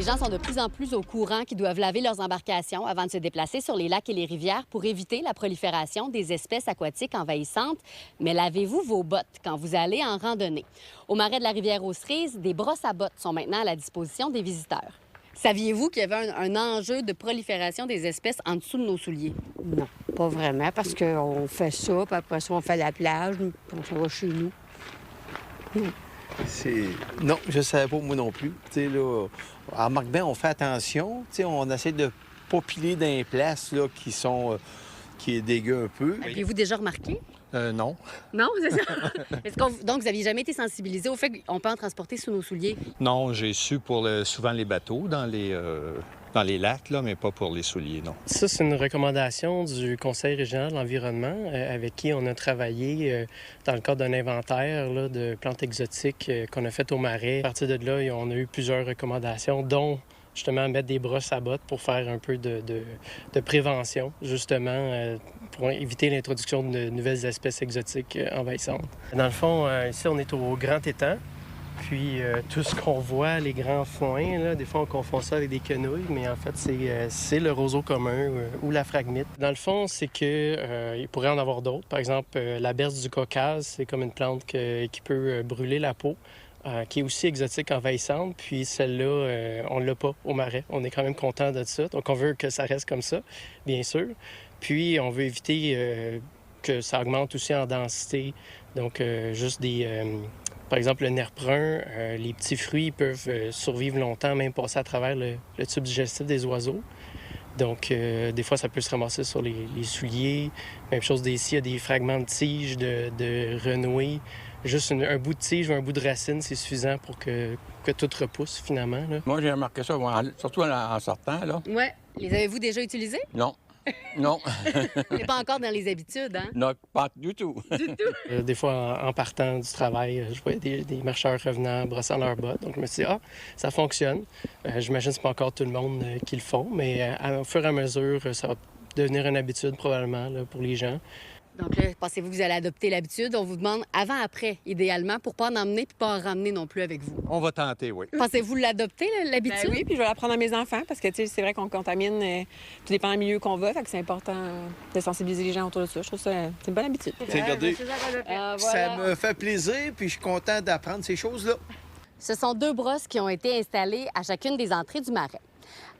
Les gens sont de plus en plus au courant qu'ils doivent laver leurs embarcations avant de se déplacer sur les lacs et les rivières pour éviter la prolifération des espèces aquatiques envahissantes. Mais lavez-vous vos bottes quand vous allez en randonnée. Au marais de la rivière aux Cerises, des brosses à bottes sont maintenant à la disposition des visiteurs. Saviez-vous qu'il y avait un enjeu de prolifération des espèces en dessous de nos souliers? Non, pas vraiment, parce qu'on fait ça, puis après ça, on fait la plage, puis on s'en va chez nous. Non, je ne savais pas, moi non plus. Tu sais, là, à Marc-Ben, on fait attention. Tu sais, on essaie de pas piler dans les places là, qui est dégueu un peu. Avez-vous déjà remarqué? Non. Non, c'est ça? Donc, vous n'aviez jamais été sensibilisé au fait qu'on peut en transporter sous nos souliers? Non, j'ai su pour souvent les bateaux dans les lacs, là, mais pas pour les souliers, non. Ça, c'est une recommandation du Conseil régional de l'environnement avec qui on a travaillé dans le cadre d'un inventaire là, de plantes exotiques qu'on a fait au marais. À partir de là, on a eu plusieurs recommandations, dont justement mettre des brosses à bottes pour faire un peu de prévention, justement, pour éviter l'introduction de nouvelles espèces exotiques envahissantes. Dans le fond, ici, on est au Grand Étang. Puis tout ce qu'on voit, les grands foins, là, des fois on confond ça avec des quenouilles, mais en fait c'est le roseau commun ou la phragmite. Dans le fond, c'est que il pourrait en avoir d'autres. Par exemple, la berce du Caucase, c'est comme une plante qui peut brûler la peau, qui est aussi exotique envahissante. Puis celle-là, on l'a pas au marais. On est quand même content de ça. Donc on veut que ça reste comme ça, bien sûr. Puis on veut éviter que ça augmente aussi en densité. Donc juste par exemple, le nerf brun, les petits fruits peuvent survivre longtemps, même passer à travers le tube digestif des oiseaux. Donc, des fois, ça peut se ramasser sur les souliers. Même chose ici, il y a des fragments de tiges, de renouée. Juste un bout de tige ou un bout de racine, c'est suffisant pour que tout repousse, finalement. Là. Moi, j'ai remarqué ça, surtout en sortant, là. Oui. Les avez-vous déjà utilisés? Non. Non. C'est pas encore dans les habitudes, hein? Non, pas du tout. Du tout. Des fois, en partant du travail, je voyais des marcheurs revenant brossant leurs bottes. Donc, je me suis dit, ça fonctionne. J'imagine que c'est pas encore tout le monde qui le font, mais au fur et à mesure, ça va devenir une habitude probablement là, pour les gens. Donc là, pensez-vous que vous allez adopter l'habitude? On vous demande avant-après, idéalement, pour pas en emmener puis pas en ramener non plus avec vous. On va tenter, oui. Pensez-vous l'adopter, l'habitude? Ben oui, puis je vais l'apprendre à mes enfants parce que, tu sais, c'est vrai qu'on contamine, tout dépend du milieu qu'on va, fait que c'est important de sensibiliser les gens autour de ça. Je trouve ça, c'est une bonne habitude. Regardez, Voilà. ça me fait plaisir, puis je suis content d'apprendre ces choses-là. Ce sont 2 brosses qui ont été installées à chacune des entrées du marais.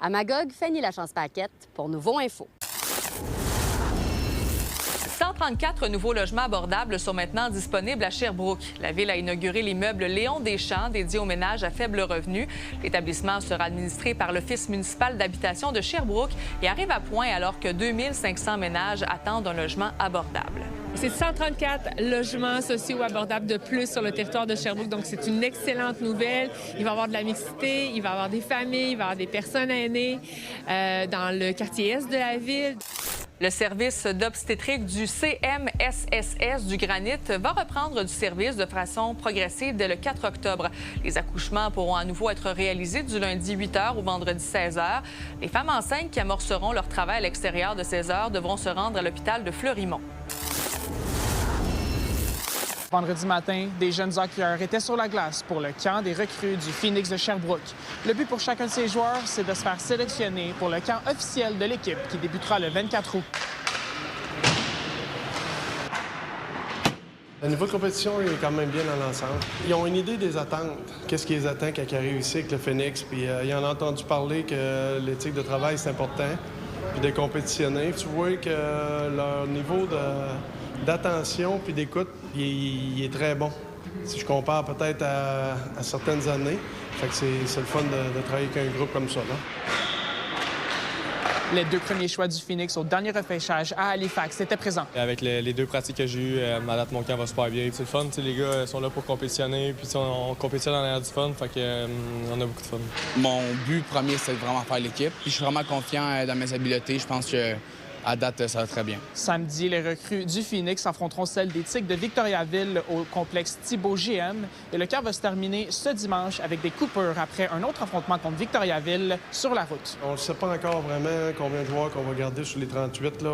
À Magog, Fanny Lachance-Paquette pour Nouveau Info. 134 nouveaux logements abordables sont maintenant disponibles à Sherbrooke. La Ville a inauguré l'immeuble Léon Deschamps, dédié aux ménages à faible revenu. L'établissement sera administré par l'Office municipal d'habitation de Sherbrooke et arrive à point alors que 2500 ménages attendent un logement abordable. C'est 134 logements sociaux abordables de plus sur le territoire de Sherbrooke, donc c'est une excellente nouvelle. Il va y avoir de la mixité, il va y avoir des familles, il va y avoir des personnes aînées dans le quartier est de la ville. Le service d'obstétrique du CMSSS du Granit va reprendre du service de façon progressive dès le 4 octobre. Les accouchements pourront à nouveau être réalisés du lundi 8 h au vendredi 16 h. Les femmes enceintes qui amorceront leur travail à l'extérieur de 16 h devront se rendre à l'hôpital de Fleurimont. Vendredi matin, des jeunes hockeyeurs étaient sur la glace pour le camp des recrues du Phoenix de Sherbrooke. Le but pour chacun de ces joueurs, c'est de se faire sélectionner pour le camp officiel de l'équipe qui débutera le 24 août. Le niveau de compétition est quand même bien dans l'ensemble. Ils ont une idée des attentes. Qu'est-ce qui les attend quand ils arrivent ici avec le Phoenix? Puis ils en ont entendu parler que l'éthique de travail, c'est important, puis de compétitionner. Tu vois que leur niveau d'attention puis d'écoute, il est très bon. Si je compare peut-être à certaines années, fait que c'est le fun de travailler avec un groupe comme ça. Là. Les 2 premiers choix du Phoenix au dernier repêchage à Halifax étaient présents. Avec les 2 pratiques que j'ai eues, à date, mon camp va super bien. C'est le fun, les gars sont là pour compétitionner, puis on compétitionne en ayant du fun, fait que, on a beaucoup de fun. Mon but premier, c'est de vraiment faire l'équipe. Puis je suis vraiment confiant dans mes habiletés. Je pense que À date, ça va très bien. Samedi, les recrues du Phoenix affronteront celles des Tigres de Victoriaville au complexe Thibault GM. Et le camp va se terminer ce dimanche avec des coupures après un autre affrontement contre Victoriaville sur la route. On ne sait pas encore vraiment combien de joueurs qu'on va garder sur les 38.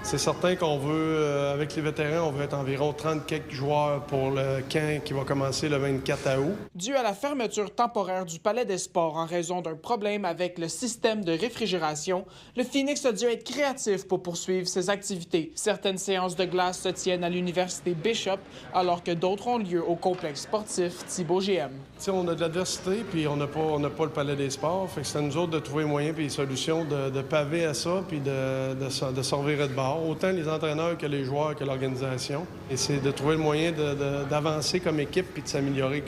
C'est certain qu'on veut, avec les vétérans, on veut être environ 30 quelques joueurs pour le camp qui va commencer le 24 août. Dû à la fermeture temporaire du Palais des Sports en raison d'un problème avec le système de réfrigération, le Phoenix a dû être créatif pour poursuivre ses activités. Certaines séances de glace se tiennent à l'université Bishop, alors que d'autres ont lieu au complexe sportif Thibault GM. T'sais, on a de l'adversité, puis on n'a pas le Palais des Sports. Fait que c'est à nous autres de trouver moyens et des solutions de paver à ça, puis de se revirer de bord. Autant les entraîneurs que les joueurs que l'organisation. Et c'est de trouver le moyen d'avancer comme équipe puis de s'améliorer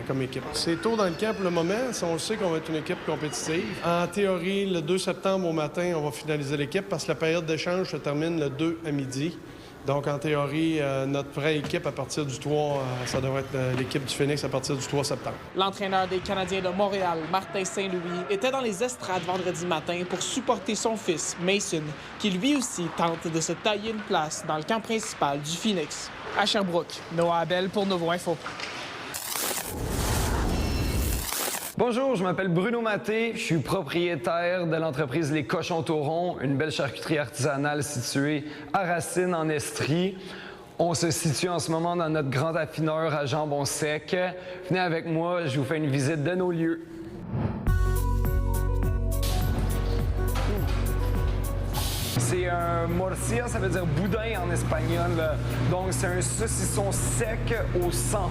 comme équipe. C'est tôt dans le camp pour le moment. On le sait qu'on va être une équipe compétitive. En théorie, le 2 septembre au matin, on va finaliser l'équipe parce que la période d'échange se termine le 2 à midi. Donc, en théorie, notre vraie équipe à partir du 3, ça devrait être l'équipe du Phoenix à partir du 3 septembre. L'entraîneur des Canadiens de Montréal, Martin Saint-Louis, était dans les estrades vendredi matin pour supporter son fils, Mason, qui lui aussi tente de se tailler une place dans le camp principal du Phoenix. À Sherbrooke, Noah Abel pour Nouveau Info. Bonjour, je m'appelle Bruno Maté, je suis propriétaire de l'entreprise Les Cochons Taurons, une belle charcuterie artisanale située à Racine, en Estrie. On se situe en ce moment dans notre grand affineur à jambon sec. Venez avec moi, je vous fais une visite de nos lieux. C'est un morcilla, ça veut dire boudin en espagnol. Donc, c'est un saucisson sec au sang.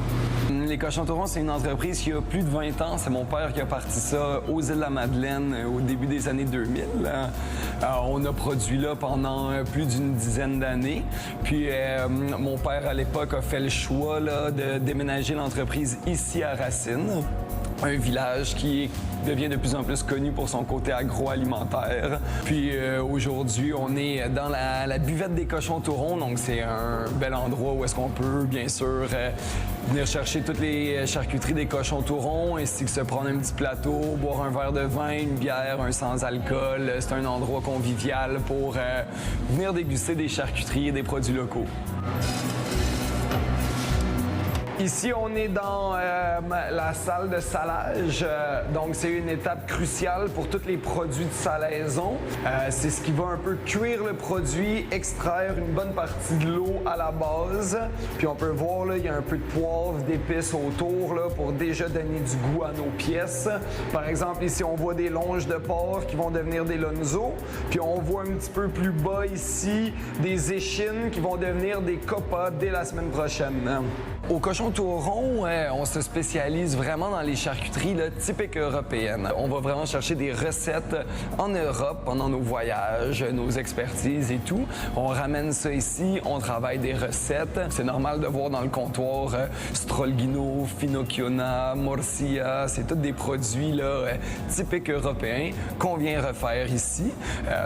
Les Cochons Taurons, c'est une entreprise qui a plus de 20 ans. C'est mon père qui a parti ça aux Îles-de-la-Madeleine au début des années 2000. On a produit là pendant plus d'une dizaine d'années. Puis, mon père, à l'époque, a fait le choix là, de déménager l'entreprise ici à Racine. Un village qui devient de plus en plus connu pour son côté agroalimentaire. Puis aujourd'hui, on est dans la buvette des Cochons Taurons, donc c'est un bel endroit où est-ce qu'on peut, bien sûr, venir chercher toutes les charcuteries des Cochons Taurons, ainsi que se prendre un petit plateau, boire un verre de vin, une bière, un sans-alcool. C'est un endroit convivial pour venir déguster des charcuteries et des produits locaux. Ici, on est dans la salle de salage. Donc, c'est une étape cruciale pour tous les produits de salaison. C'est ce qui va un peu cuire le produit, extraire une bonne partie de l'eau à la base. Puis, on peut voir, là, il y a un peu de poivre, d'épices autour là, pour déjà donner du goût à nos pièces. Par exemple, ici, on voit des longes de porc qui vont devenir des lonzo. Puis, on voit un petit peu plus bas ici des échines qui vont devenir des copas dès la semaine prochaine. Au Cochon Taurons, on se spécialise vraiment dans les charcuteries là, typiques européennes. On va vraiment chercher des recettes en Europe pendant nos voyages, nos expertises et tout. On ramène ça ici, on travaille des recettes. C'est normal de voir dans le comptoir Strolgino, Finocchiona, Morcilla. C'est tous des produits là, typiques européens qu'on vient refaire ici.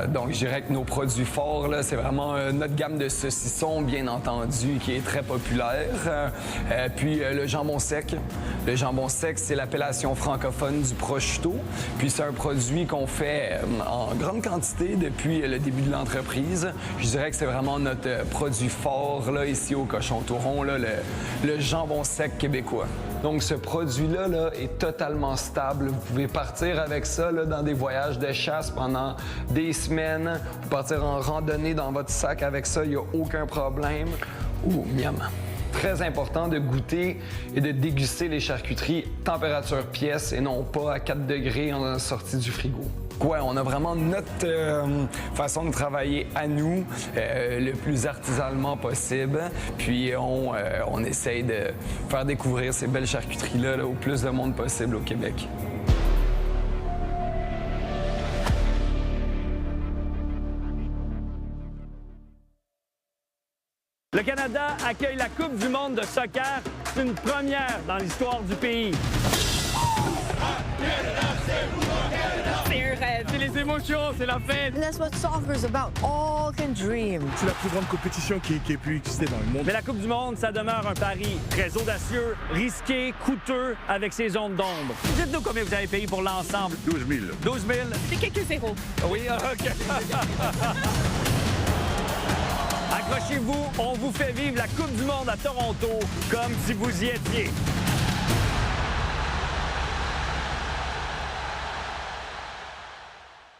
Donc, je dirais que nos produits forts, là, c'est vraiment notre gamme de saucissons, bien entendu, qui est très populaire. Puis le jambon sec. Le jambon sec, c'est l'appellation francophone du prosciutto. Puis c'est un produit qu'on fait en grande quantité depuis le début de l'entreprise. Je dirais que c'est vraiment notre produit fort là, ici au Cochon Taurons, là, le jambon sec québécois. Donc ce produit-là là, est totalement stable. Vous pouvez partir avec ça là, dans des voyages de chasse pendant des semaines. Vous pouvez partir en randonnée dans votre sac avec ça, il n'y a aucun problème. Ouh, miam! Très important de goûter et de déguster les charcuteries température pièce et non pas à 4 degrés en sortie du frigo. Ouais, on a vraiment notre façon de travailler à nous, le plus artisanalement possible. Puis on essaye de faire découvrir ces belles charcuteries-là là, au plus de monde possible au Québec. Le Canada accueille la Coupe du monde de soccer. C'est une première dans l'histoire du pays. C'est un rêve. C'est les l'émotion, c'est la fête. That's what soccer's about. All can dream. C'est la plus grande compétition qui ait pu exister dans le monde. Mais la Coupe du Monde, ça demeure un pari très audacieux, risqué, coûteux, avec ses zones d'ombre. Dites-nous combien vous avez payé pour l'ensemble. 12 000. 12 000? C'est quelques zéros. Oui, OK. Accrochez-vous, on vous fait vivre la Coupe du Monde à Toronto comme si vous y étiez.